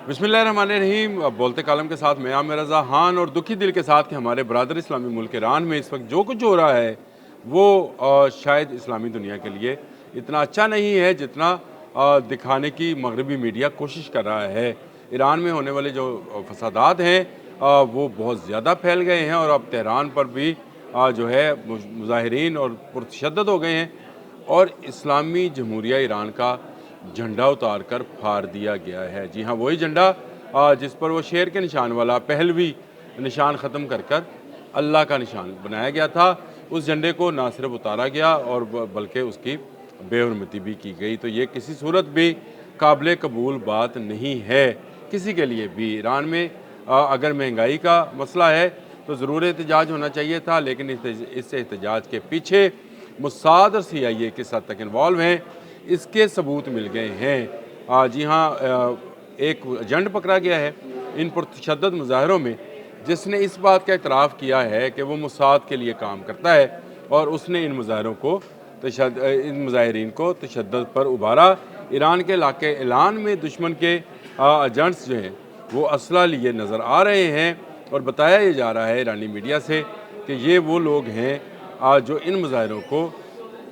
बिस्मिल्लाहिर्रहमानिर्रहीम। बोलते कालम के साथ मैं आमिर रज़ा खान और दुखी दिल के साथ कि हमारे बरदर इस्लामी मुल्क ईरान में इस वक्त जो कुछ हो रहा है वो शायद इस्लामी दुनिया के लिए इतना अच्छा नहीं है जितना दिखाने की मगरबी मीडिया कोशिश कर रहा है। ईरान में होने वाले जो फसादात हैं वो बहुत ज़्यादा फैल गए हैं और अब तेहरान पर भी जो है मुजाहिरीन और पुरतशद्दद हो गए हैं और इस्लामी जमहूरिया ईरान का झंडा उतार कर फाड़ दिया गया है। जी हाँ, वही झंडा जिस पर वो शेर के निशान वाला पहलवी निशान ख़त्म कर कर अल्लाह का निशान बनाया गया था, उस झंडे को ना सिर्फ उतारा गया और बल्कि उसकी बेहरमती भी की गई। तो ये किसी सूरत भी काबिल कबूल बात नहीं है किसी के लिए भी। ईरान में अगर महंगाई का मसला है तो ज़रूर एहतजाज होना चाहिए था, लेकिन इस एहतजाज के पीछे मुसाद और CIA किस हद तक इन्वॉल्व हैं इसके सबूत मिल गए हैं। जी हाँ, एक एजेंट पकड़ा गया है इन पुरतशद्दद मुजाहरों में जिसने इस बात का इतराफ़ किया है कि वो मुसाद के लिए काम करता है और उसने इन मुजाहरों को इन मुजाहिरीन को तशद्दुद पर उभारा। ईरान के इलाके ऐलान में दुश्मन के एजेंट्स जो हैं वो असला लिए नज़र आ रहे हैं और बताया ये जा रहा है ईरानी मीडिया से कि ये वो लोग हैं जो इन मुजाहरों को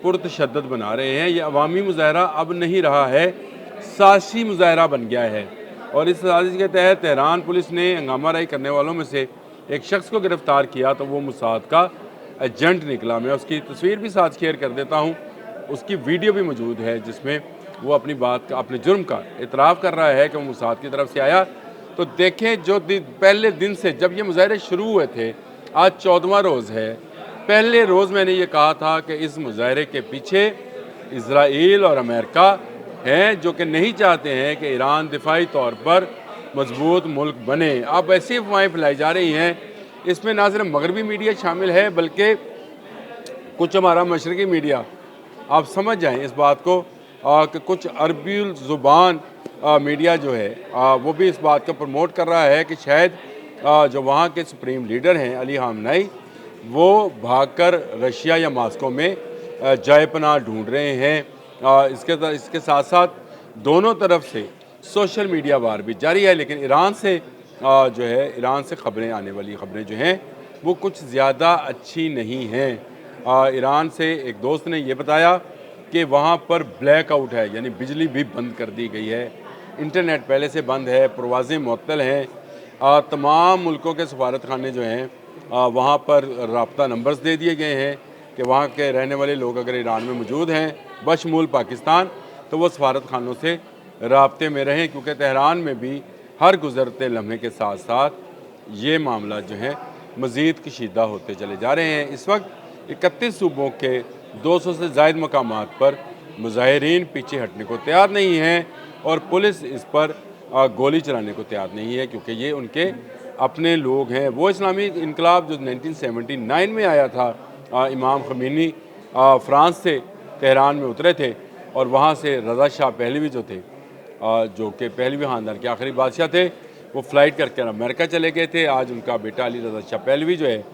पुरतशद्दद बना रहे हैं। ये अवामी मुजाहरा अब नहीं रहा है, साजिशी मुजाहरा बन गया है और इस साजिश के तहत तेहरान पुलिस ने हंगामा राई करने वालों में से एक शख्स को गिरफ़्तार किया तो वो मुसाद का एजेंट निकला। मैं उसकी तस्वीर भी साथ शेयर कर देता हूँ, उसकी वीडियो भी मौजूद है जिसमें वो अपनी बात का, अपने जुर्म का इतराफ़ कर रहा है कि वो मुसाद की तरफ से आया। तो देखें, जो पहले दिन से जब ये मुजाहरे शुरू हुए थे, आज 14वां रोज़ है, पहले रोज़ मैंने ये कहा था कि इस मुजाहरे के पीछे इजराइल और अमेरिका हैं जो कि नहीं चाहते हैं कि ईरान दिफाई तौर पर मजबूत मुल्क बने। अब ऐसी अफवाहें फैलाई जा रही हैं, इसमें ना सिर्फ मगरबी मीडिया शामिल है बल्कि कुछ हमारा मशरक़ी मीडिया, आप समझ जाएं इस बात को कि कुछ अरबी ज़ुबान मीडिया जो है वो भी इस बात को प्रमोट कर रहा है कि शायद जो वहाँ के सुप्रीम लीडर हैं अली ख़ामनेई वो भागकर रशिया या मॉस्को में जाए पनाह ढूंढ रहे हैं। इसके साथ साथ दोनों तरफ से सोशल मीडिया वार भी जारी है, लेकिन ईरान से जो है ईरान से खबरें आने वाली खबरें जो हैं वो कुछ ज़्यादा अच्छी नहीं हैं। ईरान से एक दोस्त ने ये बताया कि वहाँ पर ब्लैकआउट है, यानी बिजली भी बंद कर दी गई है, इंटरनेट पहले से बंद है, परवाज़ें मुअत्तल हैं। तमाम मुल्कों के सफारत खाने जो हैं वहाँ पर राब्ता नंबर्स दे दिए गए हैं कि वहाँ के रहने वाले लोग अगर ईरान में मौजूद हैं बशमूल पाकिस्तान तो वो सफारत खानों से राब्ते में रहें, क्योंकि तेहरान में भी हर गुज़रते लम्हे के साथ साथ ये मामला जो है मज़ीद कशीदा होते चले जा रहे हैं। इस वक्त 31 सूबों के 200 से ज़ायद मकामात पर मुजाहिरीन पीछे हटने को तैयार नहीं हैं और पुलिस इस पर गोली चलाने को तैयार नहीं है, क्योंकि ये उनके अपने लोग हैं। वो इस्लामी इनकलाब जो 1979 में आया था, इमाम ख़मीनी फ़्रांस से तेहरान में उतरे थे और वहाँ से रज़ा शाह पहलवी जो थे, जो कि पहलवी ख़ानदान के आखिरी बादशाह थे, वो फ़्लाइट करके अमेरिका चले गए थे। आज उनका बेटा अली रज़ा शाह पहलवी जो है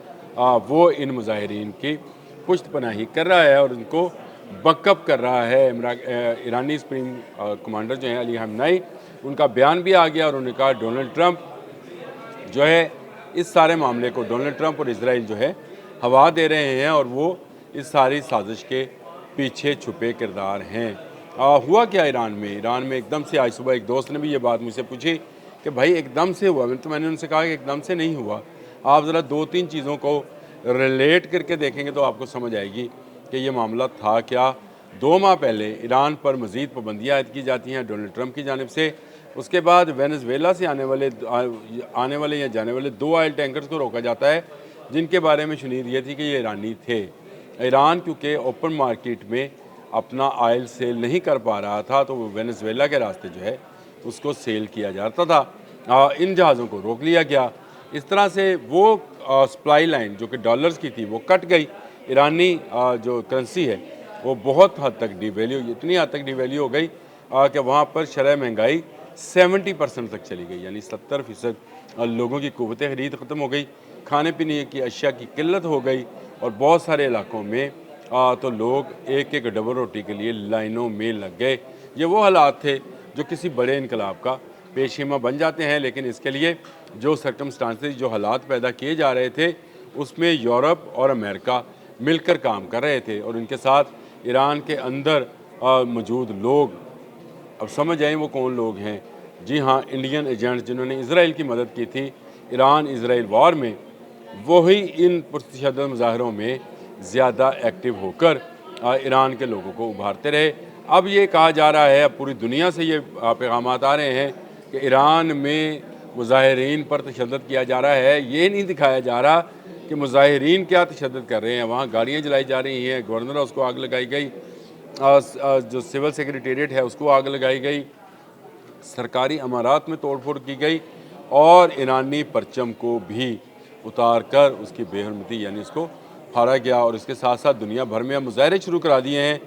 वो इन मुजाहिरीन की पुश्त पनाही कर रहा है और उनको बकअप कर रहा है। ईरानी सुप्रीम कमांडर जो हैं अली ख़ामनेई, उनका बयान भी आ गया और उन्होंने कहा डोनाल्ड ट्रंप जो है इस सारे मामले को, डोनाल्ड ट्रंप और इजराइल जो है हवा दे रहे हैं और वो इस सारी साजिश के पीछे छुपे किरदार हैं। हुआ क्या ईरान में एकदम से, आज सुबह एक दोस्त ने भी ये बात मुझसे पूछी कि भाई एकदम से हुआ। तो मैंने उनसे कहा कि एकदम से नहीं हुआ, आप ज़रा 2-3 चीज़ों को रिलेट करके देखेंगे तो आपको समझ आएगी कि ये मामला था क्या। 2 माह पहले ईरान पर मज़ीद पाबंदियाँ आयद की जाती हैं डोनाल्ड ट्रंप की जानिब से। उसके बाद वेनेजुएला से आने वाले या जाने वाले 2 ऑयल टैंकर्स को रोका जाता है जिनके बारे में शुनीद ये थी कि ये ईरानी थे। ईरान क्योंकि ओपन मार्केट में अपना ऑयल सेल नहीं कर पा रहा था तो वो वेनेजुएला के रास्ते जो है उसको सेल किया जाता था। इन जहाज़ों को रोक लिया गया। इस तरह से वो सप्लाई लाइन जो कि डॉलर्स की थी वो कट गई। ईरानी जो करेंसी है वो बहुत हद तक डिवैल्यू, इतनी हद तक डिवैल्यू हो गई कि वहाँ पर शरह महंगाई 70% तक चली गई, यानी 70% लोगों की क़ुव्वत ख़रीद ख़त्म हो गई, खाने पीने की अशिया की किल्लत हो गई और बहुत सारे इलाकों में तो लोग एक एक डबल रोटी के लिए लाइनों में लग गए। ये वो हालात थे जो किसी बड़े इनकलाब का पेशीमा बन जाते हैं। लेकिन इसके लिए जो सर्कमस्टांसेस, जो हालात पैदा किए जा रहे थे, उसमें यूरोप और अमेरिका मिलकर काम कर रहे थे और उनके साथ ईरान के अंदर मौजूद लोग, अब समझ आए वो कौन लोग हैं। जी हाँ, इंडियन एजेंट्स जिन्होंने इसराइल की मदद की थी ईरान इसराइल वॉर में, वही इन पुरतशद्दुद मुजाहरों में ज़्यादा एक्टिव होकर ईरान के लोगों को उभारते रहे। अब ये कहा जा रहा है, अब पूरी दुनिया से ये पैगामात आ रहे हैं कि ईरान में मुजाहिरीन पर तशद्दुद किया जा रहा है। ये नहीं दिखाया जा रहा कि मुजाहिरीन क्या तशद्दुद कर रहे हैं। वहाँ गाड़ियाँ जलाई जा रही हैं, गवर्नर हाउस को आग लगाई गई, जो सिविल सेक्रेटेरिएट है उसको आग लगाई गई, सरकारी अमारात में तोड़फोड़ की गई और ईरानी परचम को भी उतार कर उसकी बेहरमती यानी उसको फाड़ा गया। और इसके साथ साथ दुनिया भर में अब मुजाहरे शुरू करा दिए हैं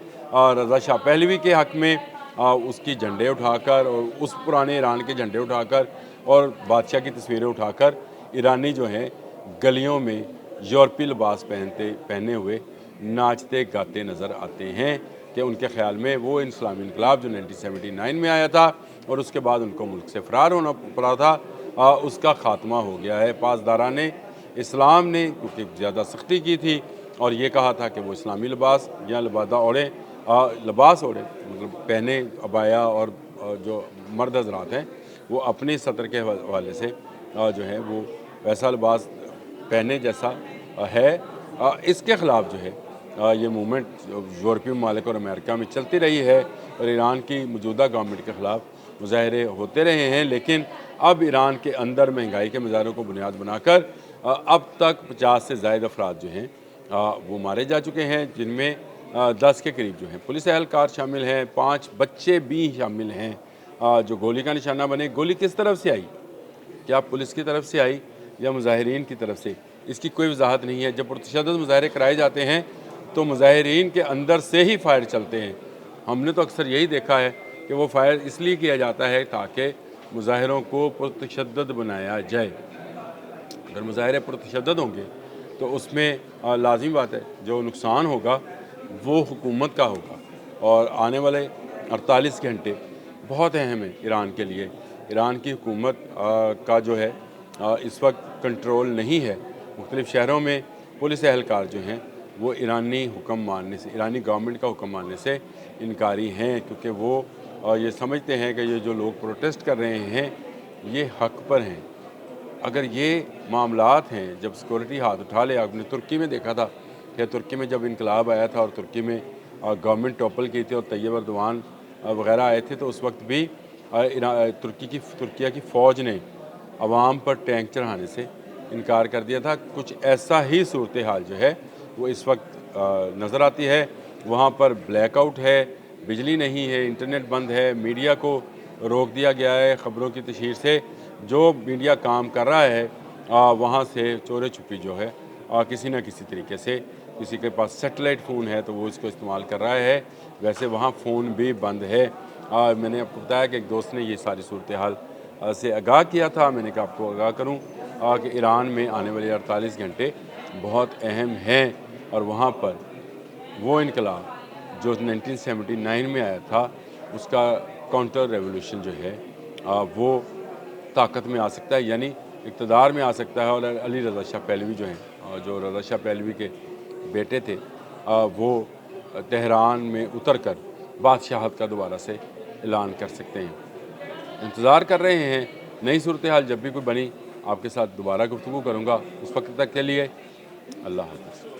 रज़ा शाह पहलवी के हक़ में, उसकी झंडे उठाकर और उस पुराने ईरान के झंडे उठाकर और बादशाह की तस्वीरें उठाकर ईरानी जो हैं गलियों में यूरोपीय लिबास पहने हुए नाचते गाते नज़र आते हैं कि उनके ख़्याल में वो इस्लामी इनकलाब जो 1979 में आया था और उसके बाद उनको मुल्क से फ़रार होना पड़ा था, उसका ख़ात्मा हो गया है। पासदारान इस्लाम ने क्योंकि ज़्यादा सख्ती की थी और ये कहा था कि वो इस्लामी लिबास या लिबास ओढ़े मतलब पहने, अबाया और जो मर्द हज़रात हैं वो अपने सतर के हवाले से जो है वो वैसा लिबास पहने जैसा है। इसके ख़िलाफ़ जो है ये मूवमेंट यूरोपीय ममालिक और अमेरिका में चलती रही है और ईरान की मौजूदा गवर्नमेंट के ख़िलाफ़ मुजाहरे होते रहे हैं। लेकिन अब ईरान के अंदर महंगाई के मज़ारों को बुनियाद बनाकर अब तक 50 से ज़ायद अफराद जो हैं वो मारे जा चुके हैं, जिनमें 10 के करीब जो हैं पुलिस एहलकार शामिल हैं, 5 बच्चे भी शामिल हैं जो गोली का निशाना बने। गोली किस तरफ से आई, क्या पुलिस की तरफ से आई या मुजाहिरीन की तरफ से, इसकी कोई वजाहत नहीं है। जब पुरतशद्दुद मुजाहरे कराए जाते हैं तो मुजाहिरीन के अंदर से ही फायर चलते हैं। हमने तो अक्सर यही देखा है कि वो फायर इसलिए किया जाता है ताकि मुजाहिरों को पुरतशद्दुद बनाया जाए। अगर मुजाहिरे पुरतशद्दुद होंगे तो उसमें लाज़मी बात है जो नुकसान होगा वो हुकूमत का होगा। और आने वाले 48 घंटे बहुत अहम है ईरान के लिए। ईरान की हुकूमत का जो है इस वक्त कंट्रोल नहीं है। मुख्तलिफ़ शहरों में पुलिस एहलकार जो हैं वो ईरानी हुक्म मानने से, ईरानी गवर्नमेंट का हुक्म मानने से इनकारी हैं, क्योंकि वो ये समझते हैं कि ये जो लोग प्रोटेस्ट कर रहे हैं ये हक़ पर हैं। अगर ये मामलात हैं, जब सिक्योरिटी हाथ उठा ले, आपने तुर्की में देखा था कि तुर्की में जब इनकलाब आया था और तुर्की में गवर्नमेंट टॉपल की थी और तैयब अर्दवान वग़ैरह आए थे, तो उस वक्त भी तुर्किया की फ़ौज ने अवाम पर टैंक चढ़ाने से इनकार कर दिया था। कुछ ऐसा ही सूरत हाल जो है वो इस वक्त नज़र आती है। वहाँ पर ब्लैकआउट है, बिजली नहीं है, इंटरनेट बंद है, मीडिया को रोक दिया गया है ख़बरों की तशहीर से। जो मीडिया काम कर रहा है वहाँ से चोरी छुपी जो है किसी न किसी तरीके से, किसी के पास सेटेलाइट फ़ोन है तो वो इसको इस्तेमाल कर रहा है। वैसे वहाँ फ़ोन भी बंद है। मैंने आपको बताया कि एक दोस्त ने ये सारी सूरत हाल से आगाह किया था। मैंने कहा आपको आगाह करूँ कि ईरान में आने वाले 48 घंटे बहुत अहम हैं और वहाँ पर वो इनकलाब जो 1979 में आया था उसका काउंटर रेवोल्यूशन जो है वो ताकत में आ सकता है, यानी इक़्तिदार में आ सकता है। और अली रज़ा शाह पहलवी जो हैं, जो रज़ा शाह पहलवी के बेटे थे, वो तेहरान में उतर कर बादशाहत का दोबारा से ऐलान कर सकते हैं। इंतज़ार कर रहे हैं। नई सूरत हाल जब भी कोई बनी आपके साथ दोबारा गुफ्तगू करूँगा। उस वक्त तक के लिए अल्लाह हाफ़िज़।